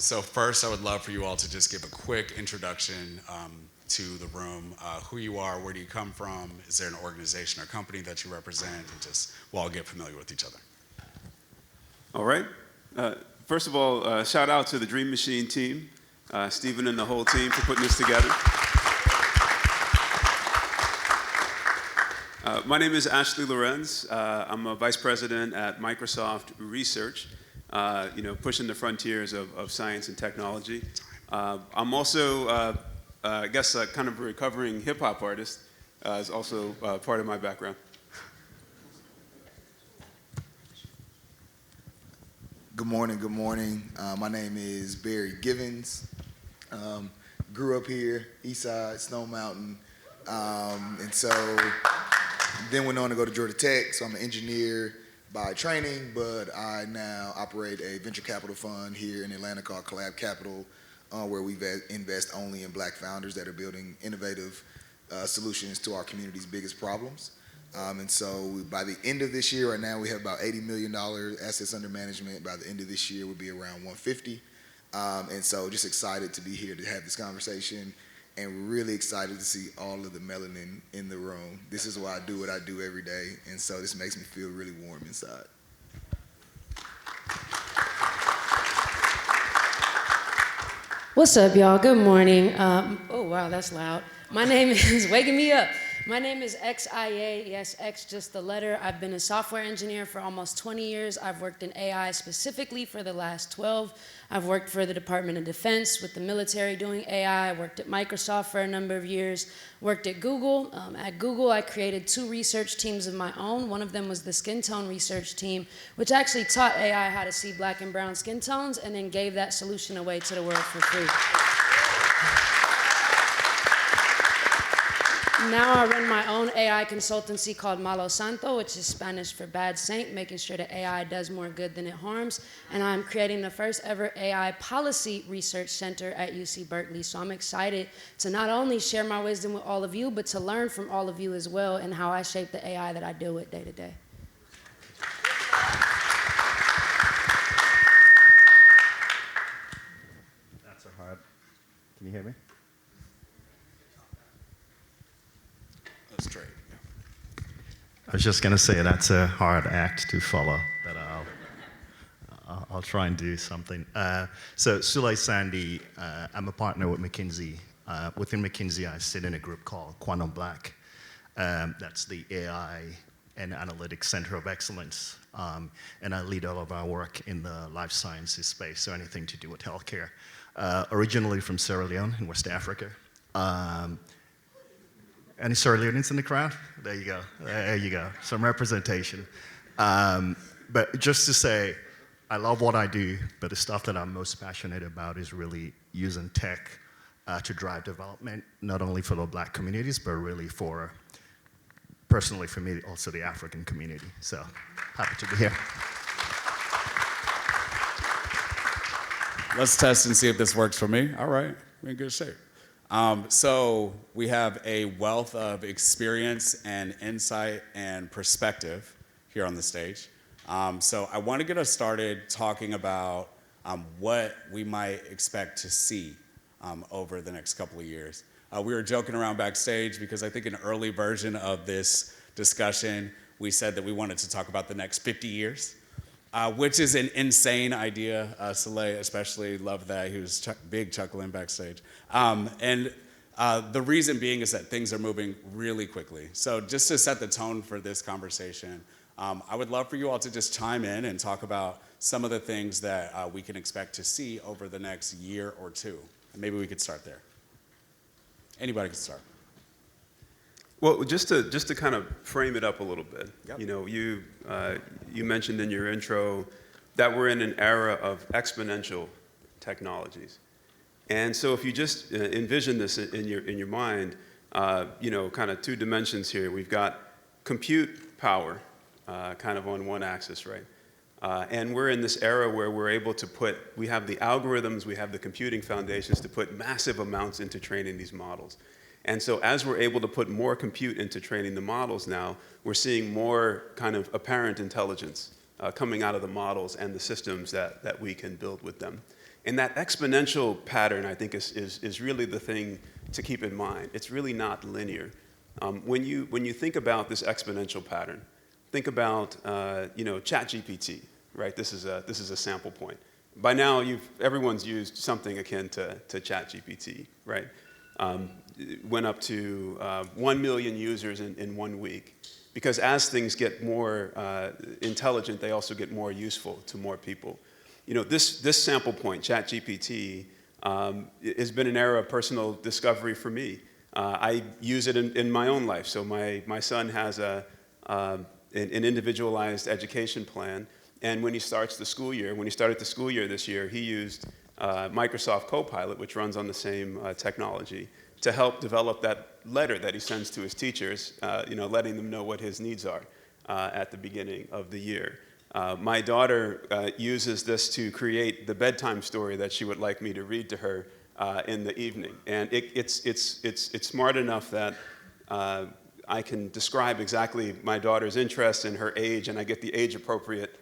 So first, I would love for you all to just give a quick introduction to the room, who you are, where do you come from, is there an organization or company that you represent, and just we'll all get familiar with each other. All right. First of all, shout out to the Dream Machine team, Stephen and the whole team for putting this together. My name is Llorens. I'm a vice president at Microsoft Research, pushing the frontiers of science and technology. I'm also, I guess, kind of a recovering hip-hop artist, is also part of my background. Good morning, good morning. My name is Barry Givens. Grew up here, East Side, Snow Mountain, and so then went on to go to Georgia Tech, so I'm an engineer by training, but I now operate a venture capital fund here in Atlanta called Collab Capital, where we invest only in Black founders that are building innovative solutions to our community's biggest problems. And so by the end of this year, right now we have about $80 million assets under management. By the end of this year, we'll be around 150. And so just excited to be here to have this conversation, and really excited to see all of the melanin in the room. This is why I do what I do every day, and so this makes me feel really warm inside. What's up, y'all? Good morning. Oh, wow, that's loud. My name is, waking me up. My name is Eyeé, yes, X just the letter. I've been a software engineer for almost 20 years. I've worked in AI specifically for the last 12. I've worked for the Department of Defense with the military doing AI. I worked at Microsoft for a number of years, worked at Google. At Google, I created 2 research teams of my own. One of them was the skin tone research team, which actually taught AI how to see black and brown skin tones, and then gave that solution away to the world for free. Now I run my own AI consultancy called Malo, Santo, which is Spanish for bad saint, making sure that AI does more good than it harms. And I'm creating the first ever AI policy research center at UC Berkeley. So I'm excited to not only share my wisdom with all of you, but to learn from all of you as well, and how I shape the AI that I deal with day to day. That's a hard. Can you hear me? That's great. I was just going to say that's a hard act to follow, but I'll try and do something. So Sulay Sandy, I'm a partner with McKinsey. Within McKinsey, I sit in a group called QuantumBlack. That's the AI and Analytics Center of Excellence. And I lead all of our work in the life sciences space, so anything to do with healthcare. Originally from Sierra Leone in West Africa. Any Sierra Leoneans in the crowd? There you go. There you go. Some representation. But just to say, I love what I do, but the stuff that I'm most passionate about is really using tech to drive development, not only for the Black communities, but really for, personally for me, also the African community. So happy to be here. Let's test and see if this works for me. All right, we're in good shape. So we have a wealth of experience and insight and perspective here on the stage. So I want to get us started talking about what we might expect to see over the next couple of years. We were joking around backstage because I think an early version of this discussion, we said that we wanted to talk about the next 50 years, which is an insane idea. Sulay especially loved that. He was big chuckling backstage. And the reason being is that things are moving really quickly. So just to set the tone for this conversation, I would love for you all to just chime in and talk about some of the things that we can expect to see over the next year or two. And maybe we could start there. Anybody can start. Well, just to kind of frame it up a little bit, Yep. you know, you mentioned in your intro that we're in an era of exponential technologies, and so if you just envision this in your mind, kind of 2 dimensions here. We've got compute power, kind of on one axis, right? And we're in this era where we're able to we have the algorithms, we have the computing foundations to put massive amounts into training these models. And so as we're able to put more compute into training the models now, we're seeing more kind of apparent intelligence coming out of the models and the systems that we can build with them. And that exponential pattern, I think, is really the thing to keep in mind. It's really not linear. When you think about this exponential pattern, think about ChatGPT, right? This is a sample point. By now, everyone's used something akin to ChatGPT, right? It went up to 1 million users in 1 week. Because as things get more intelligent, they also get more useful to more people. This sample point, ChatGPT, has been an era of personal discovery for me. I use it in my own life. So my son has an individualized education plan. And when he started the school year this year, he used Microsoft Copilot, which runs on the same technology, to help develop that letter that he sends to his teachers, letting them know what his needs are at the beginning of the year. My daughter uses this to create the bedtime story that she would like me to read to her in the evening. And it's smart enough that I can describe exactly my daughter's interests and her age, and I get the age-appropriate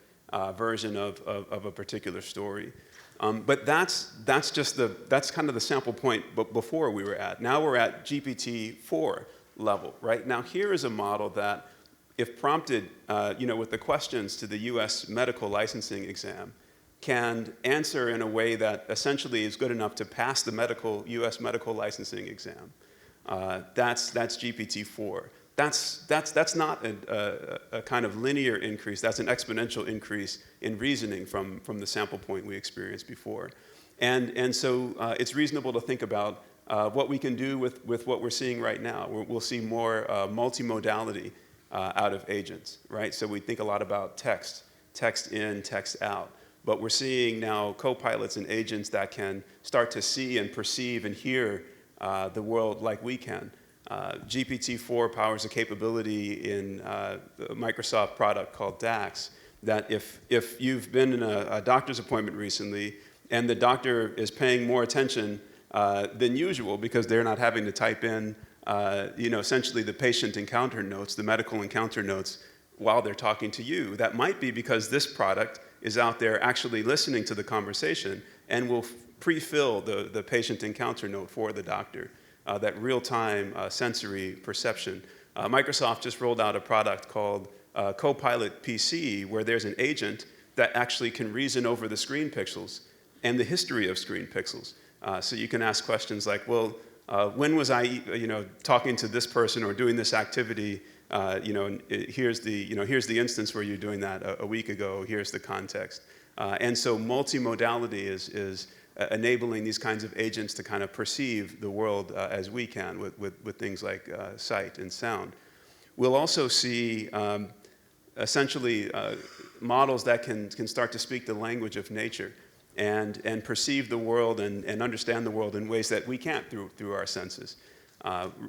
version of a particular story. But that's kind of the sample point before we were at. Now we're at GPT-4 level, right? Now here is a model that, if prompted, with the questions to the U.S. medical licensing exam, can answer in a way that essentially is good enough to pass the U.S. medical licensing exam. That's GPT-4. That's not a kind of linear increase. That's an exponential increase in reasoning from the sample point we experienced before. And so it's reasonable to think about what we can do with what we're seeing right now. We'll see more multimodality out of agents, right? So we think a lot about text in, text out. But we're seeing now co-pilots and agents that can start to see and perceive and hear the world like we can. GPT-4 powers a capability in a Microsoft product called DAX that if you've been in a doctor's appointment recently and the doctor is paying more attention than usual because they're not having to type in essentially the patient encounter notes, the medical encounter notes, while they're talking to you, that might be because this product is out there actually listening to the conversation and will pre-fill the patient encounter note for the doctor. That real-time sensory perception. Microsoft just rolled out a product called Copilot PC, where there's an agent that actually can reason over the screen pixels and the history of screen pixels. So you can ask questions like, well, when was I, talking to this person or doing this activity? Here's the instance where you're doing that a week ago. Here's the context. And so multimodality is enabling these kinds of agents to kind of perceive the world as we can with things like sight and sound. We'll also see essentially models that can start to speak the language of nature and perceive the world and understand the world in ways that we can't through our senses.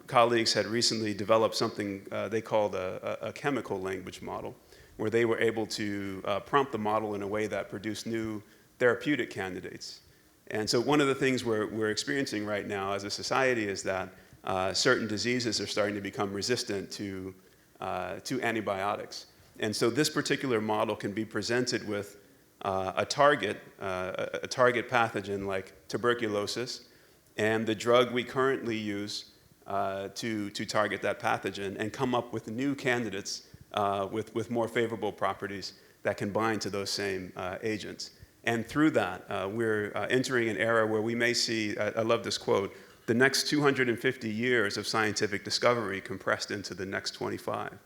Colleagues had recently developed something they called a chemical language model, where they were able to prompt the model in a way that produced new therapeutic candidates. And so one of the things we're experiencing right now as a society is that certain diseases are starting to become resistant to antibiotics. And so this particular model can be presented with a target pathogen like tuberculosis, and the drug we currently use to target that pathogen, and come up with new candidates with more favorable properties that can bind to those same agents. And through that, we're entering an era where we may see, I love this quote, the next 250 years of scientific discovery compressed into the next 25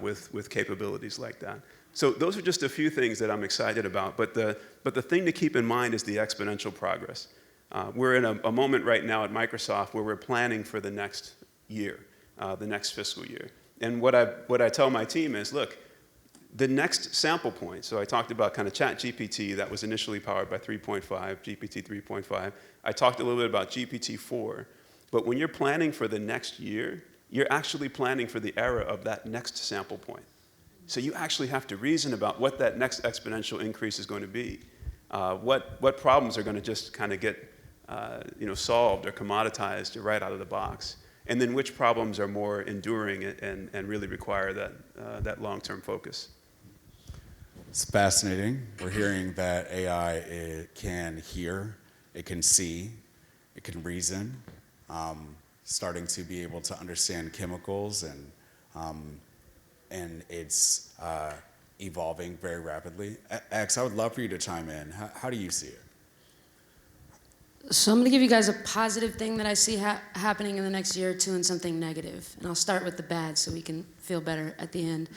with capabilities like that. So those are just a few things that I'm excited about. But the thing to keep in mind is the exponential progress. We're in a moment right now at Microsoft where we're planning for the next year, the next fiscal year. And what I tell my team is, look, the next sample point, so I talked about kind of ChatGPT that was initially powered by 3.5, GPT 3.5. I talked a little bit about GPT-4. But when you're planning for the next year, you're actually planning for the era of that next sample point. So you actually have to reason about what that next exponential increase is going to be. What problems are going to just kind of get solved or commoditized right out of the box. And then which problems are more enduring and really require that long-term focus. It's fascinating. We're hearing that AI can hear It can see, it can reason, starting to be able to understand chemicals, and it's evolving very rapidly. X, I would love for you to chime in. How do you see it? So I'm going to give you guys a positive thing that I see happening in the next year or two and something negative. And I'll start with the bad so we can feel better at the end.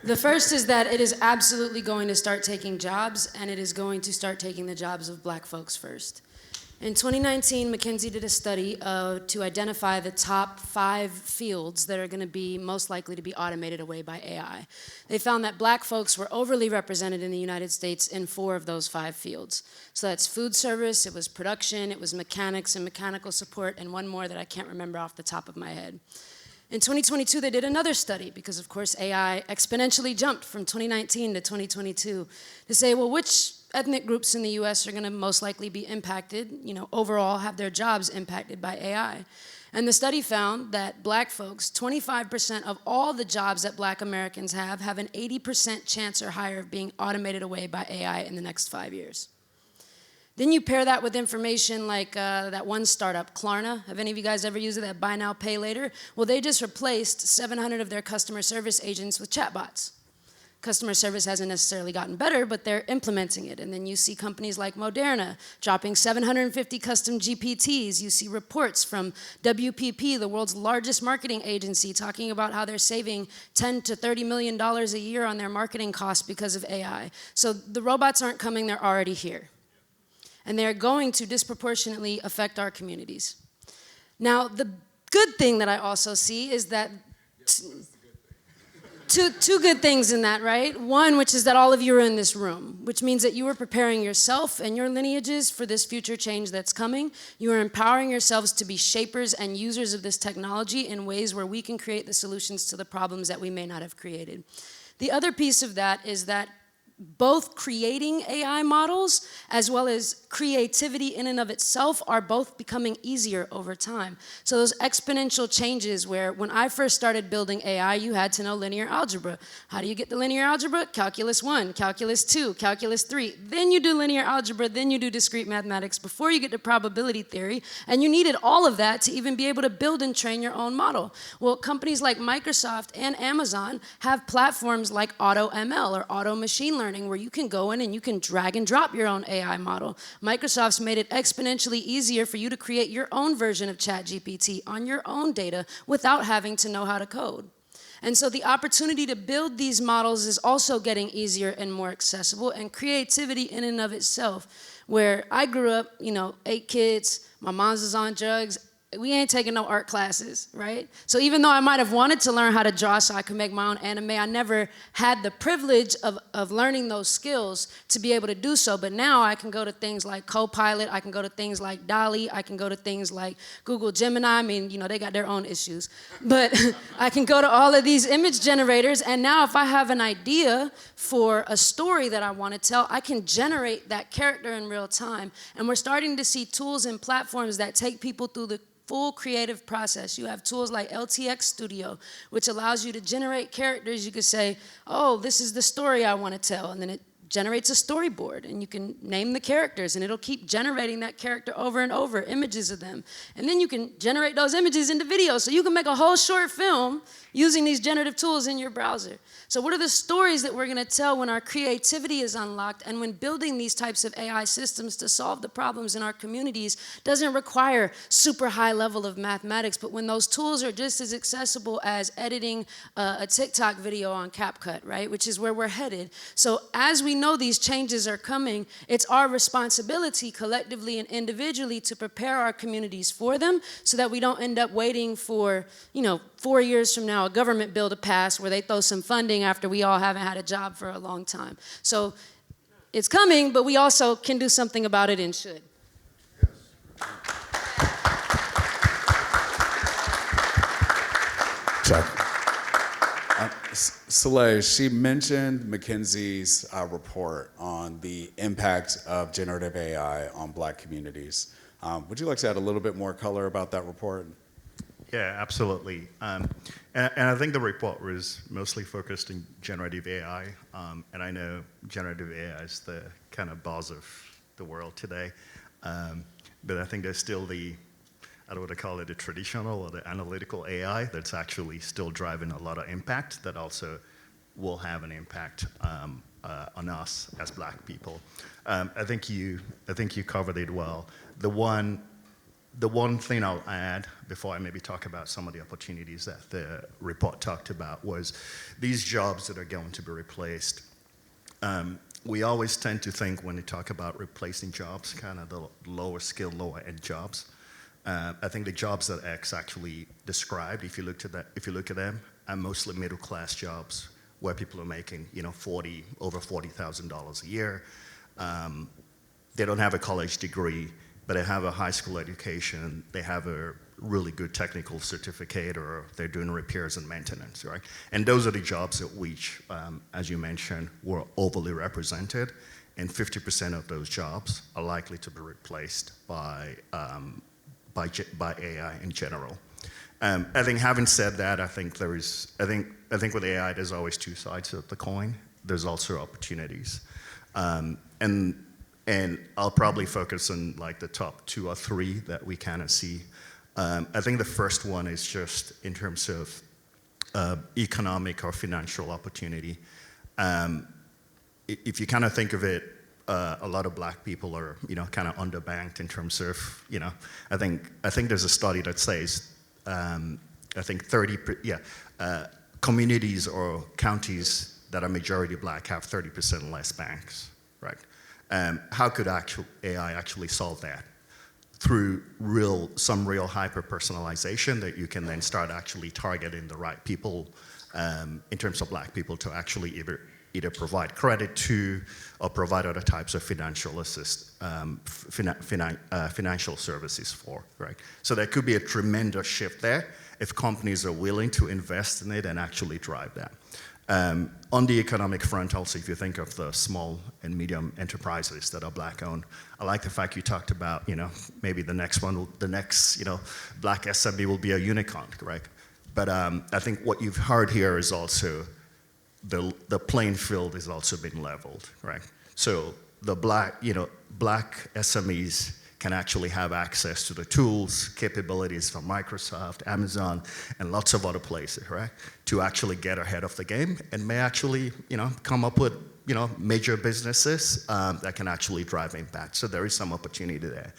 The first is that it is absolutely going to start taking jobs, and it is going to start taking the jobs of black folks first. In 2019, McKinsey did a study to identify the top 5 fields that are going to be most likely to be automated away by AI. They found that black folks were overly represented in the United States in 4 of those 5 fields. So that's food service, it was production, it was mechanics and mechanical support, and one more that I can't remember off the top of my head. In 2022, they did another study because, of course, AI exponentially jumped from 2019 to 2022 to say, well, which ethnic groups in the US are going to most likely be impacted, overall have their jobs impacted by AI. And the study found that black folks, 25% of all the jobs that black Americans have an 80% chance or higher of being automated away by AI in the next 5 years. Then you pair that with information like that one startup, Klarna. Have any of you guys ever used it, that buy now, pay later? Well, they just replaced 700 of their customer service agents with chatbots. Customer service hasn't necessarily gotten better, but they're implementing it. And then you see companies like Moderna dropping 750 custom GPTs. You see reports from WPP, the world's largest marketing agency, talking about how they're saving $10 to $30 million a year on their marketing costs because of AI. So the robots aren't coming, they're already here. And they're going to disproportionately affect our communities. Now, the good thing that I also see is that two good things in that, right? One, which is that all of you are in this room, which means that you are preparing yourself and your lineages for this future change that's coming. You are empowering yourselves to be shapers and users of this technology in ways where we can create the solutions to the problems that we may not have created. The other piece of that is that both creating AI models as well as creativity in and of itself are both becoming easier over time. So those exponential changes where when I first started building AI, you had to know linear algebra. How do you get the linear algebra? Calculus 1, calculus 2, calculus 3. Then you do linear algebra, then you do discrete mathematics before you get to probability theory. And you needed all of that to even be able to build and train your own model. Well, companies like Microsoft and Amazon have platforms like AutoML or Auto Machine Learning where you can go in and you can drag and drop your own AI model. Microsoft's made it exponentially easier for you to create your own version of ChatGPT on your own data without having to know how to code. And so the opportunity to build these models is also getting easier and more accessible, and creativity in and of itself, where I grew up, 8 kids, my mom's was on drugs, we ain't taking no art classes, right? So even though I might have wanted to learn how to draw so I could make my own anime, I never had the privilege of learning those skills to be able to do so. But now I can go to things like Copilot, I can go to things like DALL-E, I can go to things like Google Gemini. I mean, they got their own issues. But I can go to all of these image generators, and now if I have an idea for a story that I want to tell, I can generate that character in real time. And we're starting to see tools and platforms that take people through the full creative process. You have tools like LTX Studio, which allows you to generate characters. You could say, oh, this is the story I want to tell, and then it generates a storyboard, and you can name the characters, and it'll keep generating that character over and over, images of them. And then you can generate those images into video, so you can make a whole short film using these generative tools in your browser. So what are the stories that we're going to tell when our creativity is unlocked, and when building these types of AI systems to solve the problems in our communities doesn't require super high level of mathematics, but when those tools are just as accessible as editing a TikTok video on CapCut, right, which is where we're headed. So as we know these changes are coming, it's our responsibility collectively and individually to prepare our communities for them so that we don't end up waiting for, 4 years from now, a government bill to pass where they throw some funding after we all haven't had a job for a long time. So it's coming, but we also can do something about it and should. Chuck. Sulay, she mentioned McKinsey's report on the impact of generative AI on Black communities. Would you like to add a little bit more color about that report? Yeah, absolutely. And I think the report was mostly focused on generative AI. And I know generative AI is the kind of buzz of the world today. but I think there's still I don't want to call it the traditional or the analytical AI that's actually still driving a lot of impact that also will have an impact on us as Black people. I think you covered it well. The one thing I'll add before I maybe talk about some of the opportunities that the report talked about was these jobs that are going to be replaced. We always tend to think when we talk about replacing jobs, kind of the lower skill, lower end jobs. I think the jobs that X actually described, if you look at them, are mostly middle class jobs where people are making, over $40,000 a year. They don't have a college degree, but they have a high school education. They have a really good technical certificate, or they're doing repairs and maintenance, right? And those are the jobs at which, as you mentioned, were overly represented, and 50% of those jobs are likely to be replaced by AI in general. I think having said that, I think with AI, there's always two sides of the coin. There's also opportunities. And I'll probably focus on like the top 2 or 3 that we kind of see. I think the first one is just in terms of economic or financial opportunity. If you kind of think of it, a lot of Black people are, kind of underbanked in terms of, I think there's a study that says, communities or counties that are majority Black have 30% less banks, right? How could AI actually solve that? Through some real hyper-personalization that you can then start actually targeting the right people in terms of Black people to actually either provide credit to or provide other types of financial services for, right? So there could be a tremendous shift there if companies are willing to invest in it and actually drive that. On the economic front also, if you think of the small and medium enterprises that are Black owned, I like the fact you talked about, maybe the next Black SMB will be a unicorn, right? But I think what you've heard here is also the playing field is also being leveled, right? So the Black SMEs can actually have access to the tools, capabilities from Microsoft, Amazon, and lots of other places, right? To actually get ahead of the game and may actually, come up with, major businesses that can actually drive impact. So there is some opportunity there.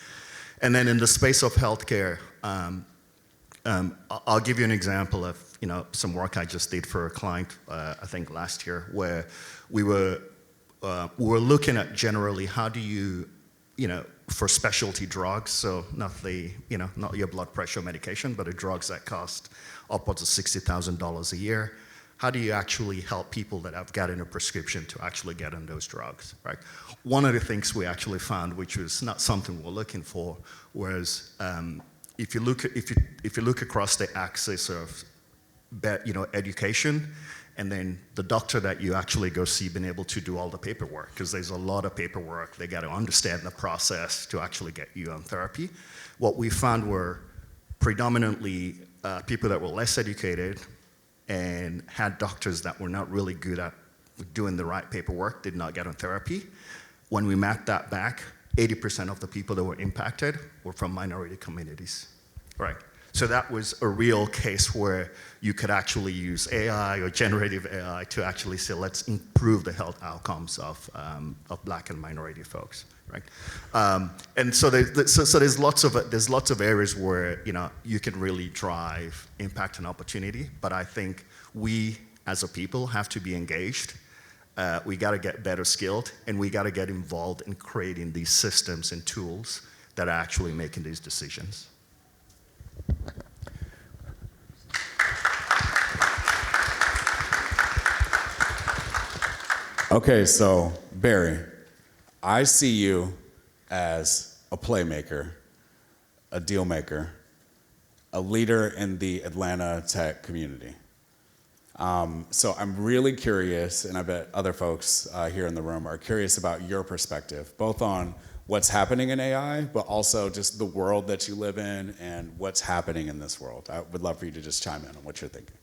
And then in the space of healthcare, I'll give you an example of, some work I just did for a client, I think last year, where we were looking at generally how do you, for specialty drugs, so not your blood pressure medication, but the drugs that cost upwards of $60,000 a year. How do you actually help people that have gotten a prescription to actually get on those drugs, right? One of the things we actually found, which was not something we're looking for, was if you look across the axis of education, and then the doctor that you actually go see being able to do all the paperwork, because there's a lot of paperwork. They got to understand the process to actually get you on therapy. What we found were predominantly people that were less educated and had doctors that were not really good at doing the right paperwork, did not get on therapy. When we mapped that back, 80% of the people that were impacted were from minority communities, right? So that was a real case where you could actually use AI or generative AI to actually say, let's improve the health outcomes of Black and minority folks, right? And so there's lots of areas where you can really drive impact and opportunity. But I think we as a people have to be engaged. We got to get better skilled, and we got to get involved in creating these systems and tools that are actually making these decisions. Okay, so Barry, I see you as a playmaker, a deal maker, a leader in the Atlanta tech community. So I'm really curious, and I bet other folks here in the room are curious about your perspective, both on what's happening in AI, but also just the world that you live in and what's happening in this world. I would love for you to just chime in on what you're thinking.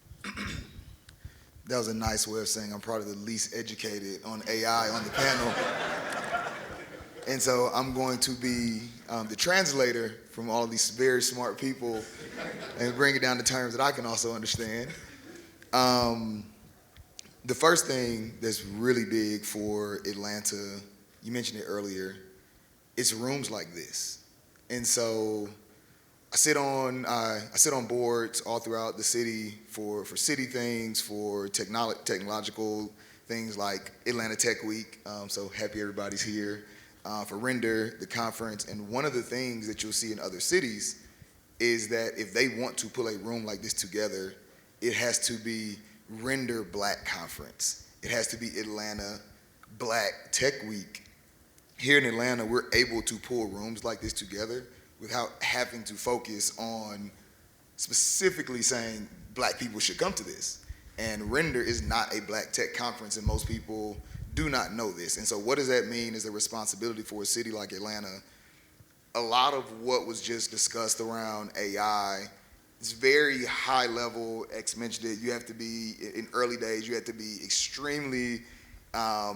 That was a nice way of saying I'm probably the least educated on AI on the panel. And so I'm going to be the translator from all these very smart people and bring it down to terms that I can also understand. The first thing that's really big for Atlanta, you mentioned it earlier, it's rooms like this. And so I sit on boards all throughout the city for city things, for technological things like Atlanta Tech Week. So happy everybody's here. For Render, the conference. And one of the things that you'll see in other cities is that if they want to pull a room like this together, it has to be Render Black Conference. It has to be Atlanta Black Tech Week. Here in Atlanta, we're able to pull rooms like this together without having to focus on specifically saying black people should come to this. And Render is not a black tech conference, and most people do not know this. And so what does that mean as a responsibility for a city like Atlanta? A lot of what was just discussed around AI is very high level. X mentioned it. You have to be, in early days, you have to be extremely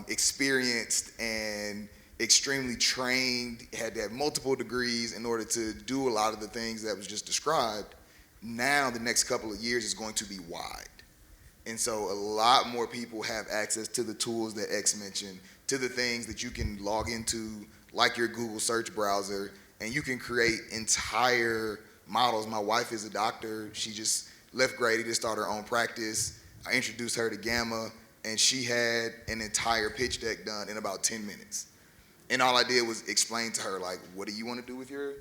experienced and extremely trained, had to have multiple degrees in order to do a lot of the things that was just described. Now, the next couple of years is going to be wide. And so a lot more people have access to the tools that X mentioned, to the things that you can log into, like your Google search browser, and you can create entire models. My wife is a doctor. She just left Grady to start her own practice. I introduced her to Gamma, and she had an entire pitch deck done in about 10 minutes. And all I did was explain to her, like, what do you want to do with your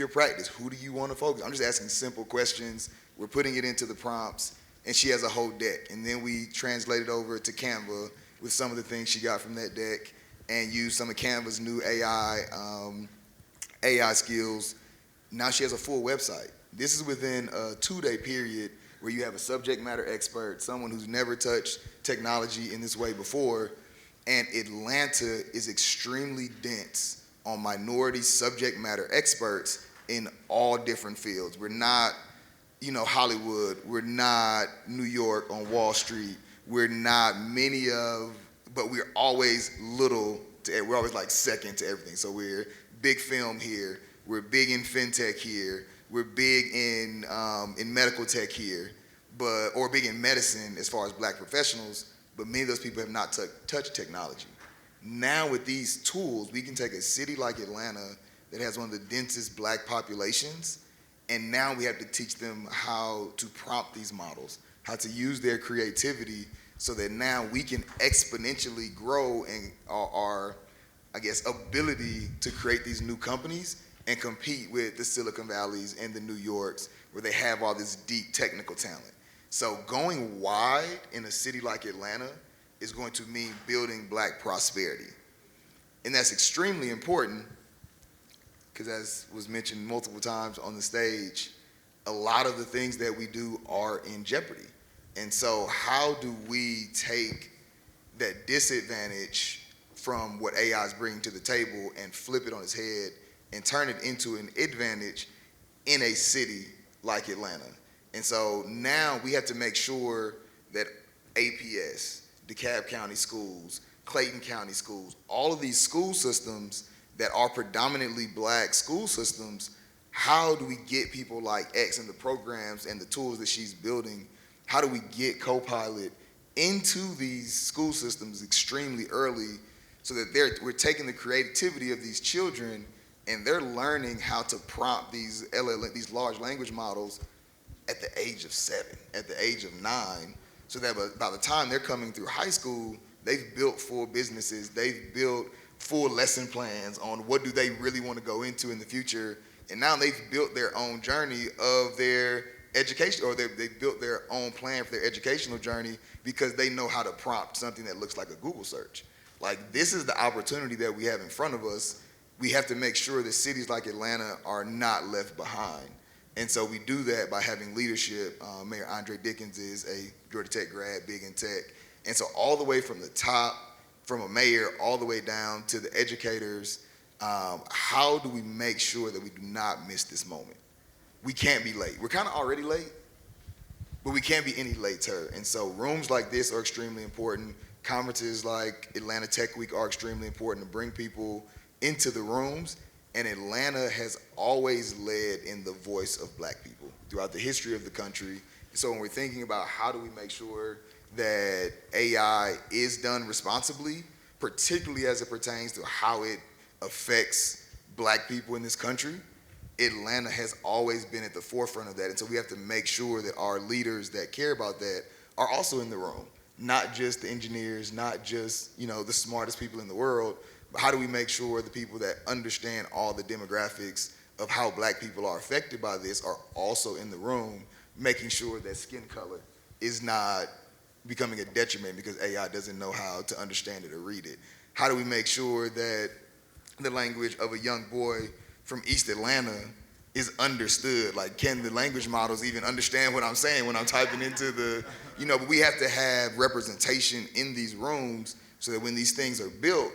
practice? Who do you want to focus? I'm just asking simple questions. We're putting it into the prompts, and she has a whole deck. And then we translate it over to Canva with some of the things she got from that deck, and use some of Canva's new AI skills. Now she has a full website. This is within a 2-day period where you have a subject matter expert, someone who's never touched technology in this way before. And Atlanta is extremely dense on minority subject matter experts in all different fields. We're not, Hollywood. We're not New York on Wall Street. We're not but we're always we're always like second to everything. So we're big film here. We're big in fintech here. We're big in medical tech here, or big in medicine as far as black professionals. But many of those people have not touched technology. Now with these tools, we can take a city like Atlanta that has one of the densest black populations, and now we have to teach them how to prompt these models, how to use their creativity, so that now we can exponentially grow in our ability to create these new companies and compete with the Silicon Valleys and the New Yorks, where they have all this deep technical talent. So going wide in a city like Atlanta is going to mean building black prosperity. And that's extremely important because, as was mentioned multiple times on the stage, a lot of the things that we do are in jeopardy. And so how do we take that disadvantage from what AI is bringing to the table and flip it on its head and turn it into an advantage in a city like Atlanta? And so now we have to make sure that APS, DeKalb County Schools, Clayton County Schools, all of these school systems that are predominantly black school systems, how do we get people like X and the programs and the tools that she's building, how do we get Copilot into these school systems extremely early so that we're taking the creativity of these children and they're learning how to prompt these large language models at the age of 7, at the age of 9, so that by the time they're coming through high school, they've built full businesses, they've built full lesson plans on what do they really want to go into in the future, and now they've built their own journey of their education, or they've built their own plan for their educational journey because they know how to prompt something that looks like a Google search. Like, this is the opportunity that we have in front of us. We have to make sure that cities like Atlanta are not left behind. And so we do that by having leadership. Mayor Andre Dickens is a Georgia Tech grad, big in tech. And so all the way from the top, from a mayor, all the way down to the educators, how do we make sure that we do not miss this moment? We can't be late. We're kind of already late, but we can't be any later. And so rooms like this are extremely important. Conferences like Atlanta Tech Week are extremely important to bring people into the rooms, and Atlanta has always led in the voice of Black people throughout the history of the country. So when we're thinking about how do we make sure that AI is done responsibly, particularly as it pertains to how it affects Black people in this country, Atlanta has always been at the forefront of that. And so we have to make sure that our leaders that care about that are also in the room, not just the engineers, not just, the smartest people in the world, but how do we make sure the people that understand all the demographics of how Black people are affected by this are also in the room, making sure that skin color is not becoming a detriment because AI doesn't know how to understand it or read it. How do we make sure that the language of a young boy from East Atlanta is understood? Like, can the language models even understand what I'm saying when I'm typing into the, but we have to have representation in these rooms so that when these things are built,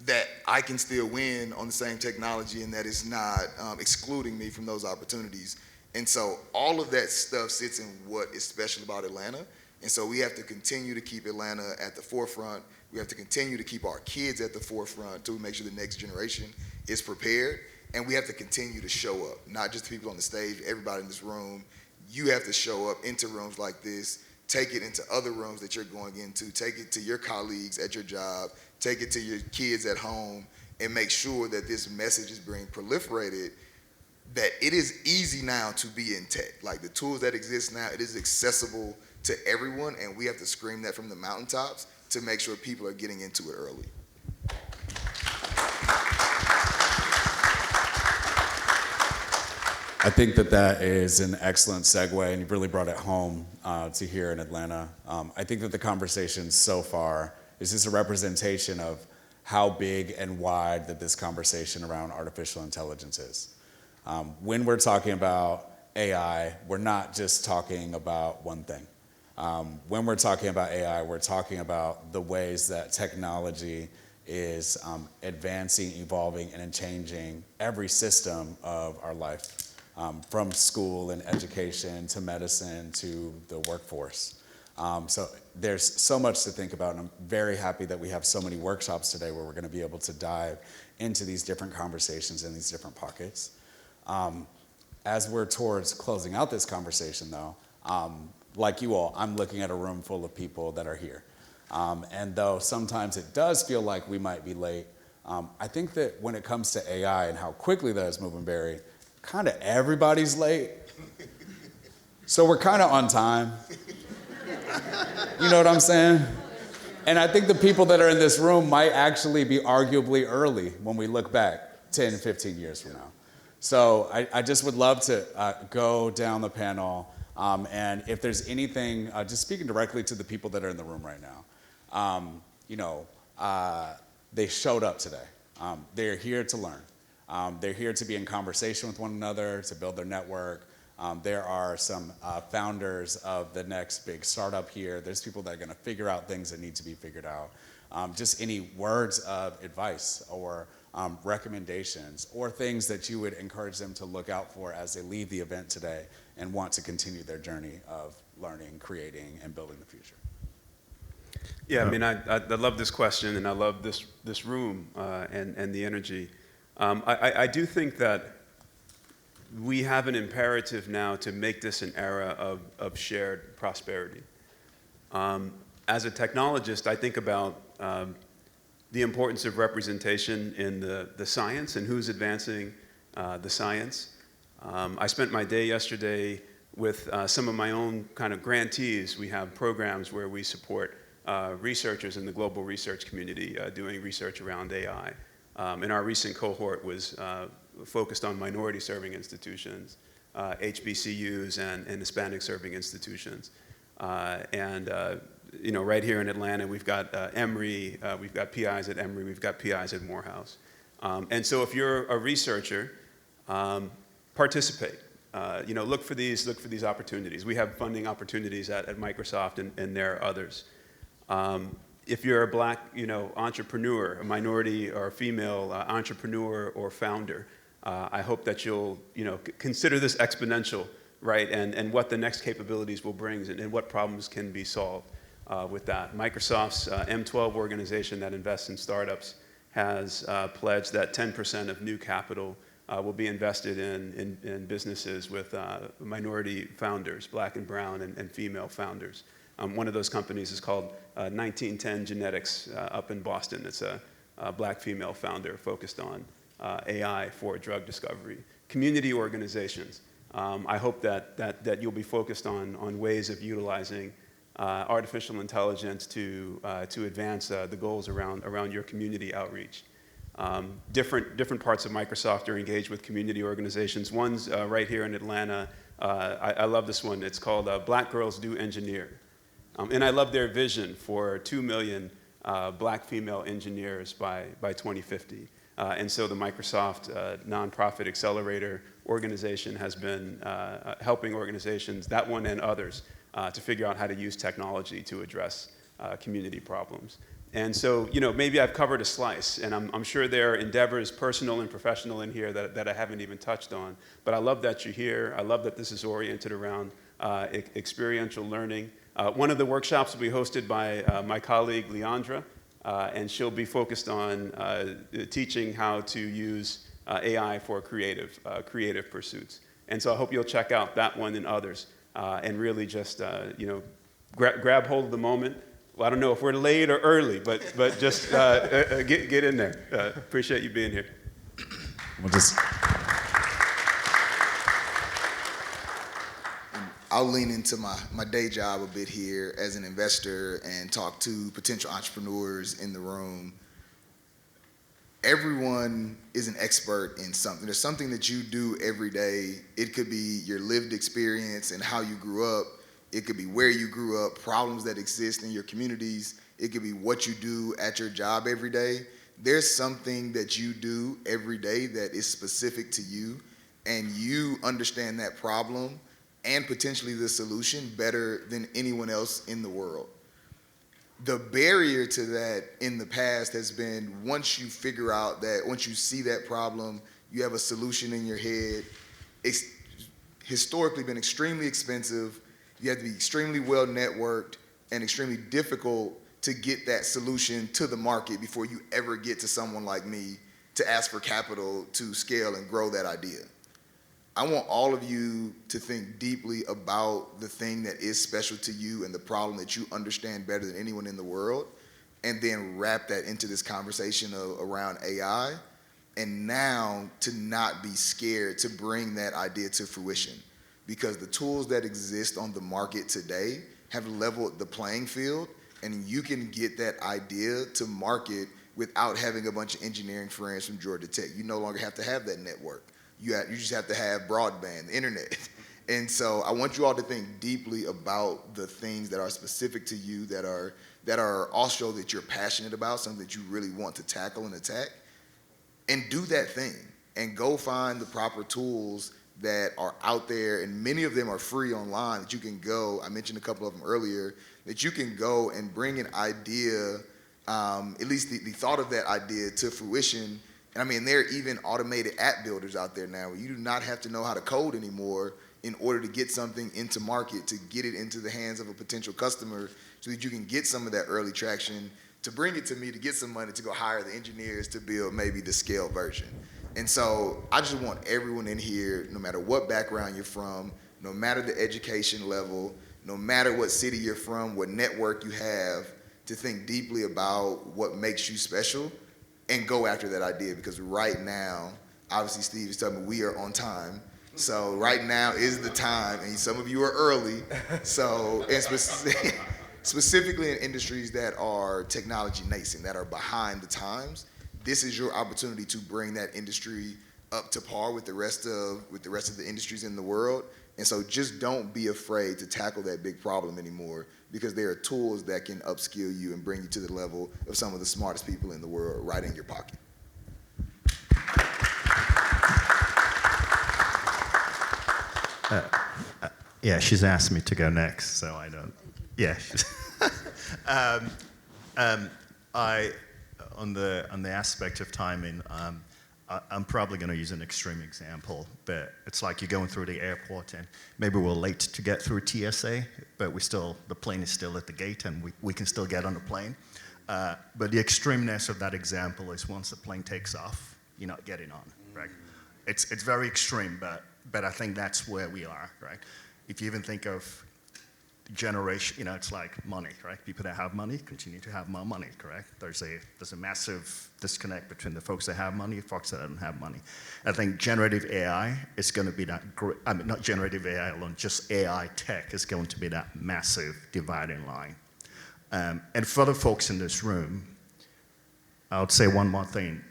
that I can still win on the same technology and that it's not excluding me from those opportunities. And so all of that stuff sits in what is special about Atlanta. And so we have to continue to keep Atlanta at the forefront. We have to continue to keep our kids at the forefront to make sure the next generation is prepared. And we have to continue to show up, not just the people on the stage, everybody in this room. You have to show up into rooms like this, take it into other rooms that you're going into, take it to your colleagues at your job, take it to your kids at home, and make sure that this message is being proliferated, that it is easy now to be in tech. Like, the tools that exist now, it is accessible to everyone, and we have to scream that from the mountaintops to make sure people are getting into it early. I think that is an excellent segue, and you've really brought it home to here in Atlanta. I think that the conversation so far is just a representation of how big and wide that this conversation around artificial intelligence is. When we're talking about AI, we're not just talking about one thing. When we're talking about AI, we're talking about the ways that technology is advancing, evolving, and changing every system of our life. From school and education to medicine to the workforce. So there's so much to think about, and I'm very happy that we have so many workshops today where we're going to be able to dive into these different conversations in these different pockets. As we're towards closing out this conversation, though, like you all, I'm looking at a room full of people that are here. And though sometimes it does feel like we might be late, I think that when it comes to AI and how quickly that is moving, Barry, kind of everybody's late. So we're kind of on time. You know what I'm saying? And I think the people that are in this room might actually be arguably early when we look back 10, 15 years from now. So I just would love to go down the panel. And if there's anything, just speaking directly to the people that are in the room right now, they showed up today. They're here to learn. They're here to be in conversation with one another, to build their network. There are some founders of the next big startup here. There's people that are going to figure out things that need to be figured out. Just any words of advice or recommendations or things that you would encourage them to look out for as they leave the event today and want to continue their journey of learning, creating, and building the future. Yeah, I mean, I love this question, and I love this room and the energy. I do think that we have an imperative now to make this an era of shared prosperity. As a technologist, I think about the importance of representation in the science and who's advancing the science. I spent my day yesterday with some of my own kind of grantees. We have programs where we support researchers in the global research community doing research around AI. And our recent cohort was focused on minority-serving institutions, HBCUs, and Hispanic-serving institutions. Right here in Atlanta, we've got Emory, we've got PIs at Emory, we've got PIs at Morehouse. And so if you're a researcher, participate. Look for these opportunities. We have funding opportunities at Microsoft, and there are others. If you're a Black, entrepreneur, a minority or a female entrepreneur or founder, I hope that you'll, consider this exponential, right? And what the next capabilities will bring and what problems can be solved with that. Microsoft's M12 organization that invests in startups has pledged that 10% of new capital will be invested in businesses with minority founders, black and brown and female founders. One of those companies is called 1910 Genetics up in Boston. It's a black female founder focused on AI for drug discovery. Community organizations. I hope that you'll be focused on ways of utilizing artificial intelligence to advance the goals around your community outreach. Different parts of Microsoft are engaged with community organizations. One's right here in Atlanta. I love this one. It's called Black Girls Do Engineer. And I love their vision for 2 million black female engineers by 2050. And so the Microsoft Nonprofit Accelerator organization has been helping organizations, that one and others, to figure out how to use technology to address community problems. And so, maybe I've covered a slice, and I'm sure there are endeavors, personal and professional, in here that I haven't even touched on. But I love that you're here. I love that this is oriented around experiential learning. One of the workshops will be hosted by my colleague, Leandra, and she'll be focused on teaching how to use AI for creative pursuits. And so I hope you'll check out that one and others, and really just grab hold of the moment. Well, I don't know if we're late or early, but just get in there. Appreciate you being here. We'll just. I'll lean into my day job a bit here as an investor and talk to potential entrepreneurs in the room. Everyone is an expert in something. There's something that you do every day. It could be your lived experience and how you grew up. It could be where you grew up, problems that exist in your communities. It could be what you do at your job every day. There's something that you do every day that is specific to you, and you understand that problem and potentially the solution better than anyone else in the world. The barrier to that in the past has been once you figure out that, once you see that problem, you have a solution in your head, it's historically been extremely expensive. You have to be extremely well networked and extremely difficult to get that solution to the market before you ever get to someone like me to ask for capital to scale and grow that idea. I want all of you to think deeply about the thing that is special to you and the problem that you understand better than anyone in the world, and then wrap that into this conversation around AI, and now to not be scared to bring that idea to fruition. Because the tools that exist on the market today have leveled the playing field, and you can get that idea to market without having a bunch of engineering friends from Georgia Tech. You no longer have to have that network. You just have to have broadband, the internet. And so I want you all to think deeply about the things that are specific to you, that are also that you're passionate about, something that you really want to tackle and attack, and do that thing. And go find the proper tools that are out there, and many of them are free online that you can go, I mentioned a couple of them earlier, that you can go and bring an idea, at least the thought of that idea to fruition. And I mean, there are even automated app builders out there now where you do not have to know how to code anymore in order to get something into market, to get it into the hands of a potential customer so that you can get some of that early traction, to bring it to me, to get some money to go hire the engineers to build maybe the scale version. And so I just want everyone in here, no matter what background you're from, no matter the education level, no matter what city you're from, what network you have, to think deeply about what makes you special and go after that idea. Because right now, obviously Steve is telling me we are on time. So right now is the time, and some of you are early. So, and specifically in industries that are technology nascent, that are behind the times, this is your opportunity to bring that industry up to par with the rest of the industries in the world. And so just don't be afraid to tackle that big problem anymore, because there are tools that can upskill you and bring you to the level of some of the smartest people in the world right in your pocket. Yeah, she's asked me to go next, so I don't. Yeah. On the aspect of timing, I'm probably going to use an extreme example, but it's like you're going through the airport and maybe we're late to get through TSA, but the plane is still at the gate and we can still get on the plane. But the extremeness of that example is once the plane takes off, you're not getting on, right? It's very extreme, but I think that's where we are, right? If you even think of generation, it's like money, right? People that have money continue to have more money, correct? There's a massive disconnect between the folks that have money and folks that don't have money. I think generative AI is going to be that great, I mean, not generative AI alone, just AI tech is going to be that massive dividing line. And for the folks in this room, I would say one more thing.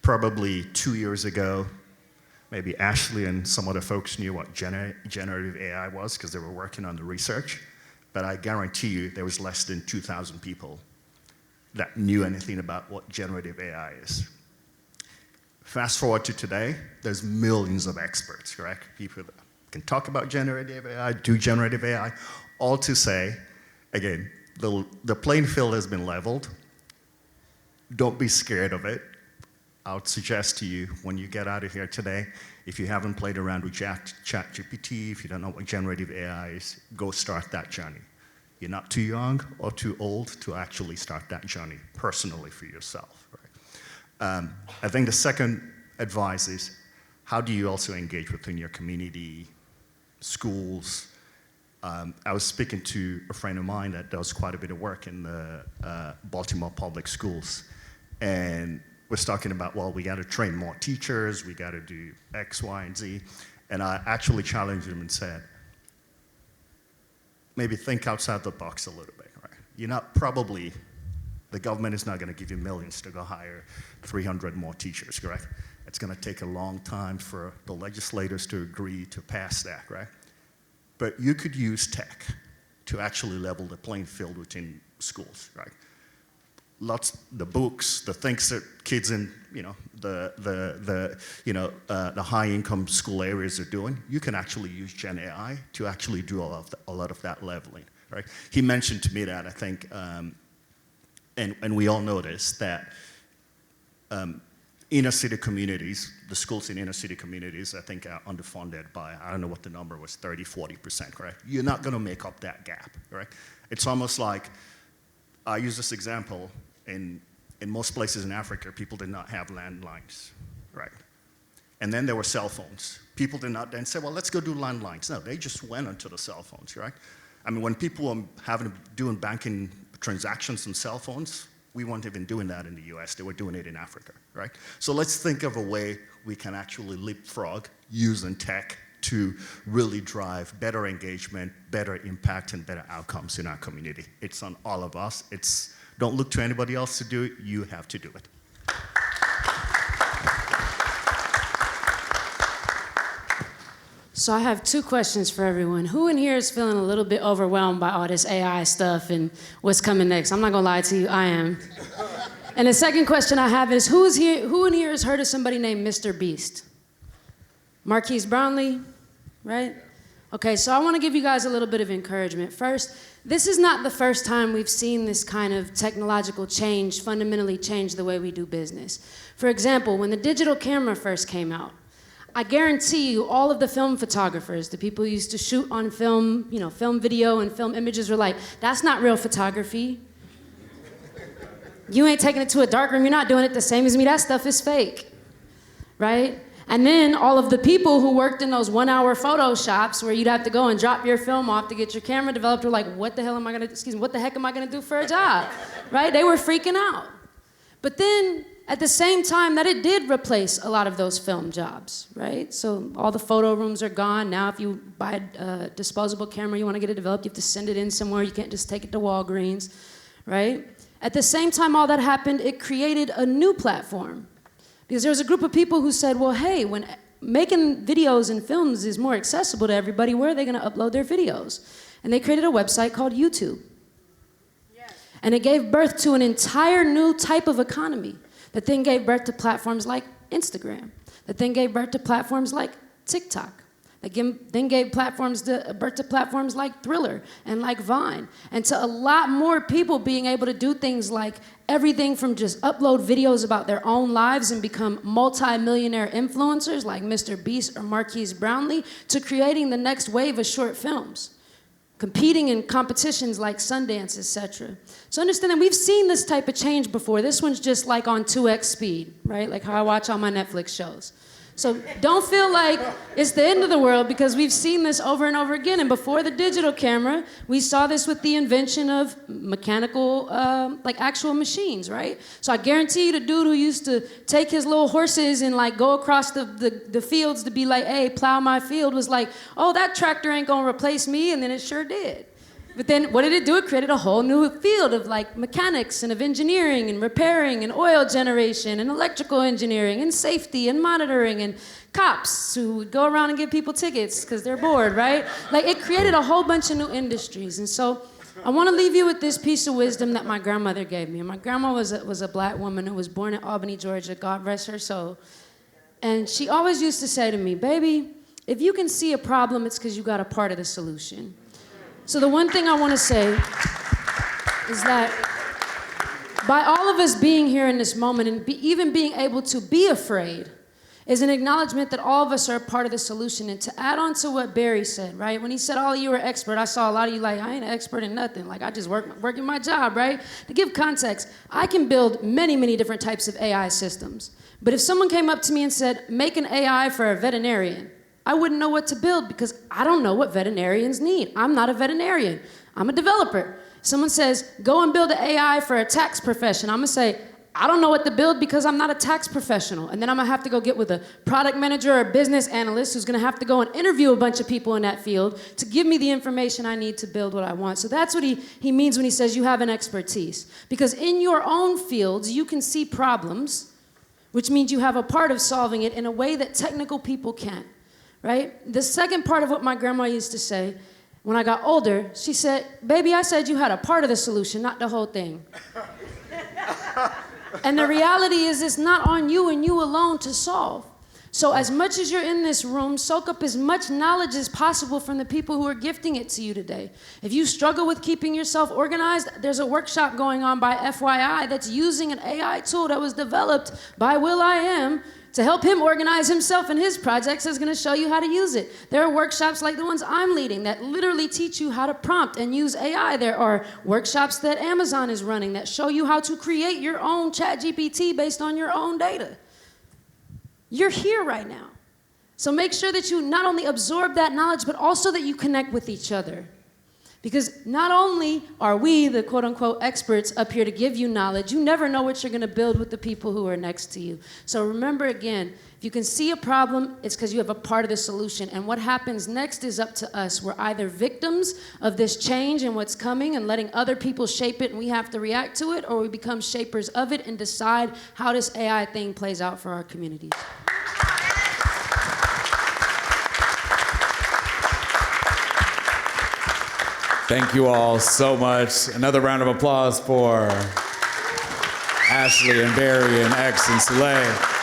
Probably 2 years ago, maybe Ashley and some other folks knew what generative AI was because they were working on the research. But I guarantee you there was less than 2,000 people that knew anything about what generative AI is. Fast forward to today, there's millions of experts, correct? People that can talk about generative AI, do generative AI, all to say, again, the playing field has been leveled. Don't be scared of it. I would suggest to you, when you get out of here today, if you haven't played around with ChatGPT, if you don't know what generative AI is, go start that journey. You're not too young or too old to actually start that journey personally for yourself. Right? I think the second advice is, how do you also engage within your community, schools? I was speaking to a friend of mine that does quite a bit of work in the Baltimore public schools, and was talking about, well, we got to train more teachers, we got to do X, Y, and Z. And I actually challenged him and said, maybe think outside the box a little bit, right? You're not probably, the government is not going to give you millions to go hire 300 more teachers, correct? It's going to take a long time for the legislators to agree to pass that, right? But you could use tech to actually level the playing field within schools, right? The books, the things that kids in the high-income school areas are doing, you can actually use Gen AI to actually do a lot of that leveling, right? He mentioned to me that I think, and we all know this, that inner city communities, the schools in inner city communities, I think are underfunded by, I don't know what the number was, 30–40%, right? You're not going to make up that gap, right? It's almost like, I use this example, in most places in Africa, people did not have landlines, right? And then there were cell phones. People did not then say, well, let's go do landlines. No, they just went onto the cell phones, right? I mean, when people were doing banking transactions on cell phones, we weren't even doing that in the US. They were doing it in Africa, right? So let's think of a way we can actually leapfrog using tech to really drive better engagement, better impact, and better outcomes in our community. It's on all of us. Don't look to anybody else to do it. You have to do it. So I have two questions for everyone. Who in here is feeling a little bit overwhelmed by all this AI stuff and what's coming next? I'm not gonna lie to you, I am. And the second question I have is, who in here has heard of somebody named Mr. Beast? Marquise Brownlee, right? Okay, so I wanna give you guys a little bit of encouragement. First, this is not the first time we've seen this kind of technological change fundamentally change the way we do business. For example, when the digital camera first came out, I guarantee you all of the film photographers, the people who used to shoot on film, film video and film images were like, that's not real photography. You ain't taking it to a dark room, you're not doing it the same as me, that stuff is fake, right? And then all of the people who worked in those 1-hour photo shops where you'd have to go and drop your film off to get your camera developed were like, what the heck am I gonna do for a job, right? They were freaking out. But then, at the same time that it did replace a lot of those film jobs, right? So all the photo rooms are gone. Now if you buy a disposable camera, you wanna get it developed, you have to send it in somewhere. You can't just take it to Walgreens, right? At the same time all that happened, it created a new platform. Because there was a group of people who said, well, hey, when making videos and films is more accessible to everybody, where are they gonna upload their videos? And they created a website called YouTube. Yes. And it gave birth to an entire new type of economy that then gave birth to platforms like Instagram, that then gave birth to platforms like TikTok, that then gave birth to platforms like Thriller and like Vine, and to a lot more people being able to do things like everything from just upload videos about their own lives and become multi-millionaire influencers like Mr. Beast or Marquise Brownlee, to creating the next wave of short films. competing in competitions like Sundance, etc. So understand that we've seen this type of change before. This one's just like on 2x speed, right? Like how I watch all my Netflix shows. So don't feel like it's the end of the world, because we've seen this over and over again. And before the digital camera, we saw this with the invention of mechanical, like actual machines, right? So I guarantee you the dude who used to take his little horses and like go across the fields to be like, hey, plow my field, was like, oh, that tractor ain't gonna replace me, and then it sure did. But then what did it do? It created a whole new field of like mechanics and of engineering and repairing and oil generation and electrical engineering and safety and monitoring and cops who would go around and give people tickets because they're bored, right? Like it created a whole bunch of new industries. And so I want to leave you with this piece of wisdom that my grandmother gave me. And my grandma was a black woman who was born in Albany, Georgia, God rest her soul. And she always used to say to me, baby, if you can see a problem, it's because you got a part of the solution. So the one thing I want to say is that by all of us being here in this moment and even being able to be afraid is an acknowledgement that all of us are a part of the solution. And to add on to what Barry said, right? When he said all of you are expert, I saw a lot of you like, I ain't an expert in nothing. Like I just working my job, right? To give context, I can build many, many different types of AI systems. But if someone came up to me and said, make an AI for a veterinarian, I wouldn't know what to build because I don't know what veterinarians need. I'm not a veterinarian. I'm a developer. Someone says, go and build an AI for a tax profession. I'm gonna say, I don't know what to build because I'm not a tax professional. And then I'm gonna have to go get with a product manager or a business analyst who's gonna have to go and interview a bunch of people in that field to give me the information I need to build what I want. So that's what he means when he says you have an expertise. Because in your own fields, you can see problems, which means you have a part of solving it in a way that technical people can't. Right? The second part of what my grandma used to say when I got older, she said, baby, I said you had a part of the solution, not the whole thing. And the reality is it's not on you and you alone to solve. So as much as you're in this room, soak up as much knowledge as possible from the people who are gifting it to you today. If you struggle with keeping yourself organized, there's a workshop going on by FYI that's using an AI tool that was developed by Will.i.am to help him organize himself and his projects. Is going to show you how to use it. There are workshops like the ones I'm leading that literally teach you how to prompt and use AI. There are workshops that Amazon is running that show you how to create your own ChatGPT based on your own data. You're here right now. So make sure that you not only absorb that knowledge, but also that you connect with each other. Because not only are we, the quote-unquote experts, up here to give you knowledge, you never know what you're going to build with the people who are next to you. So remember again, if you can see a problem, it's because you have a part of the solution. And what happens next is up to us. We're either victims of this change and what's coming and letting other people shape it and we have to react to it, or we become shapers of it and decide how this AI thing plays out for our communities. Thank you all so much. Another round of applause for Ashley and Barry and X and Sulay.